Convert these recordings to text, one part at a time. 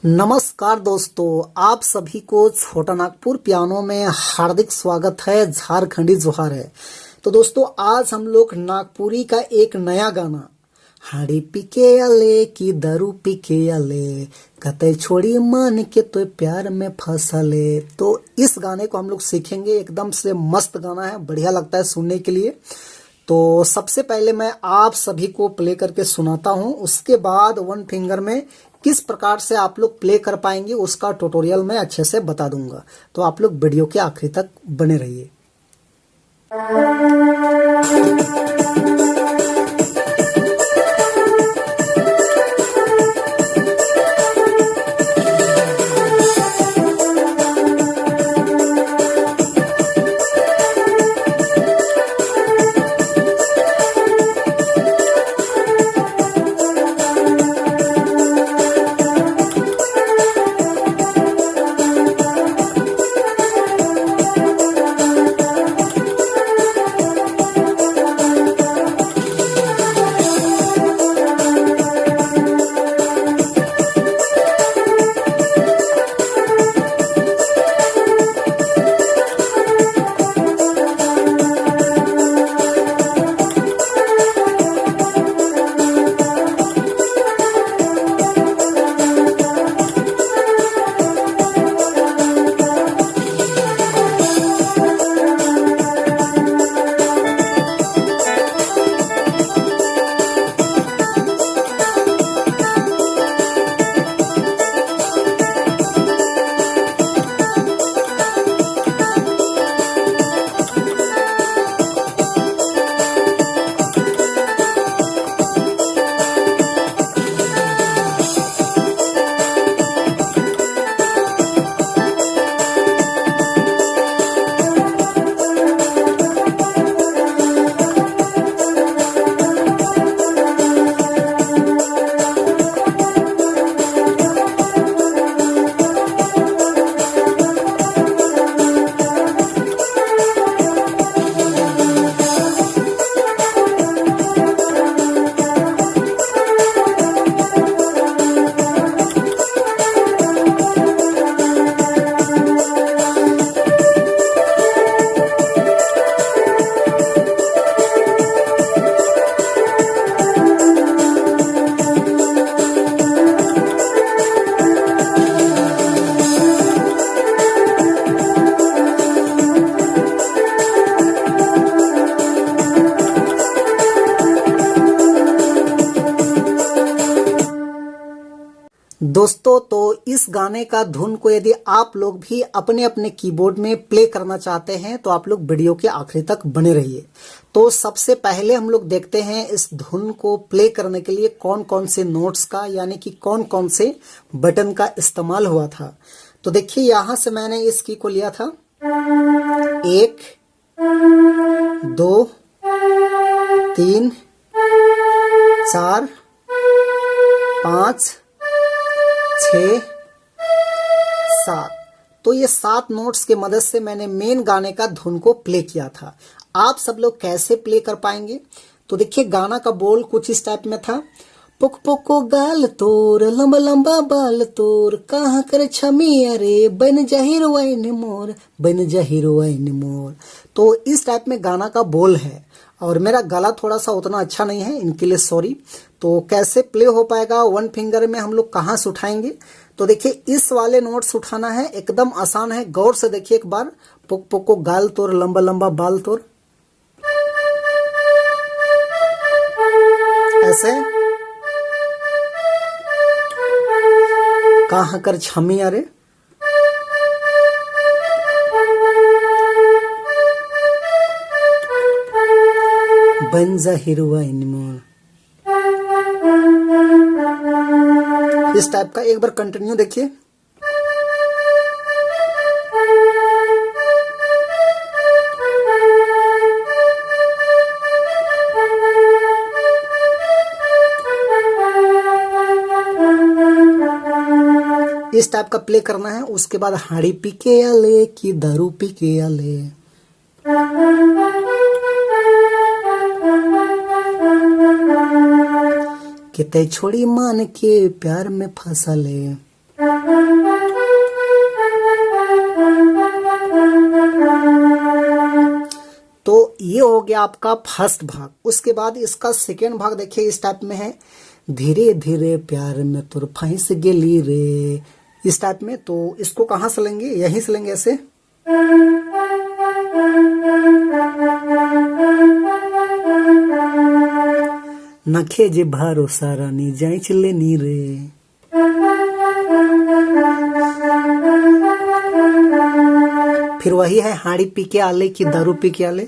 नमस्कार दोस्तों, आप सभी को छोटा नागपुर पियानो में हार्दिक स्वागत है। झारखंडी जोहार है। तो दोस्तों, आज हम लोग नागपुरी का एक नया गाना हाड़ी पीके आले की दारू पीके आले कतई छोड़ी मान के तो प्यार में फंसले। तो इस गाने को हम लोग सीखेंगे। एकदम से मस्त गाना है, बढ़िया लगता है सुनने के लिए। तो सबसे पहले मैं आप सभी को प्ले करके सुनाता हूं, उसके बाद वन फिंगर में किस प्रकार से आप लोग प्ले कर पाएंगे उसका ट्यूटोरियल मैं अच्छे से बता दूंगा। तो आप लोग वीडियो के आखिरी तक बने रहिए। दोस्तों, तो इस गाने का धुन को यदि आप लोग भी अपने अपने कीबोर्ड में प्ले करना चाहते हैं तो आप लोग वीडियो के आखिरी तक बने रहिए। तो सबसे पहले हम लोग देखते हैं इस धुन को प्ले करने के लिए कौन कौन से नोट्स का यानी कि कौन कौन से बटन का इस्तेमाल हुआ था। तो देखिए, यहां से मैंने इस की को लिया था 1 2 3 4 5 6 7। तो ये 7 नोट्स के मदद से मैंने मेन गाने का धुन को प्ले किया था। आप सब लोग कैसे प्ले कर पाएंगे? तो देखिए, गाना का बोल कुछ इस टाइप में था। पुक पुको गाल तोर लंबा लंबा बाल तोर कहाँ कर छमी अरे बन जा हीरोइन मोर बन जा हीरोइन मोर। तो इस टाइप में गाना का बोल है और मेरा गला थोड़ा सा उतना अच्छा नहीं है, इनके लिए सॉरी। तो कैसे प्ले हो पाएगा? वन फिंगर में हम लोग कहाँ से उठाएंगे? तो देखिए, इस वाले नोट्स उठाना है, एकदम आसान है। गौर से देखिए एक बार। पुक पुको गाल तोर लंबा लंबा बाल तोर, ऐसे। कहाँ कर छमी अरे बन जा हीरोइन मोर। इस टाइप का एक बार कंटिन्यू देखिए। इस टाइप का प्ले करना है। उसके बाद हाड़ी पी के आले की दारू पी के आले। कितने छोड़ी मान के प्यार में फंसले। तो ये हो गया आपका फर्स्ट भाग। उसके बाद इसका सेकेंड भाग देखिए, इस टाइप में है, धीरे धीरे प्यार में तुर फंस गेली रे, इस टाइप में। तो इसको कहाँ से लेंगे, यहीं से लेंगे ऐसे। नखे जे भरोसा रानी जांच लेनी रे। फिर वही है, हाड़ी पी के आले की दारू पी के आले।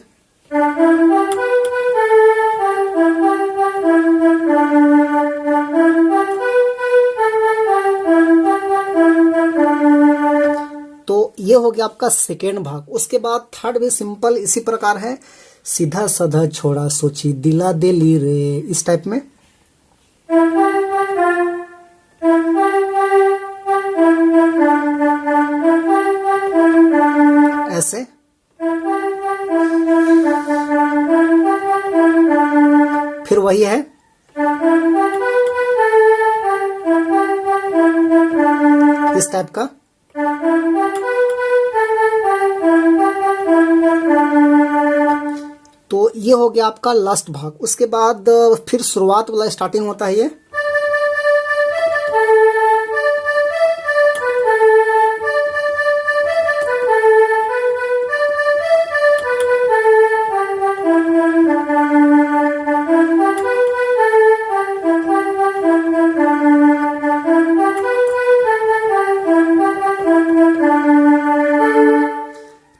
तो ये हो गया आपका सेकेंड भाग। उसके बाद थर्ड भी सिंपल इसी प्रकार है, सीधा साधा छोड़ा सोची दिला देली रे, इस टाइप में। ऐसे। फिर वही है, इस टाइप का। तो ये हो गया आपका लास्ट भाग। उसके बाद फिर शुरुआत वाला स्टार्टिंग होता है ये।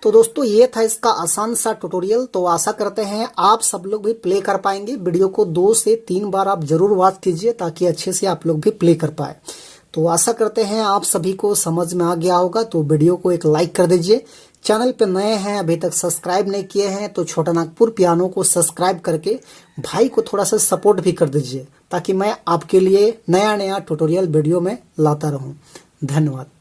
तो दोस्तों ये था इसका आसान सा ट्यूटोरियल। तो आशा करते हैं आप सब लोग भी प्ले कर पाएंगे। वीडियो को 2 से 3 बार आप जरूर वॉच कीजिए ताकि अच्छे से आप लोग भी प्ले कर पाए। तो आशा करते हैं आप सभी को समझ में आ गया होगा। तो वीडियो को एक लाइक कर दीजिए। चैनल पे नए हैं, अभी तक सब्सक्राइब नहीं किए हैं, तो छोटा नागपुर पियानो को सब्सक्राइब करके भाई को थोड़ा सा सपोर्ट भी कर दीजिए ताकि मैं आपके लिए नया नया ट्यूटोरियल वीडियो में लाता रहूं। धन्यवाद।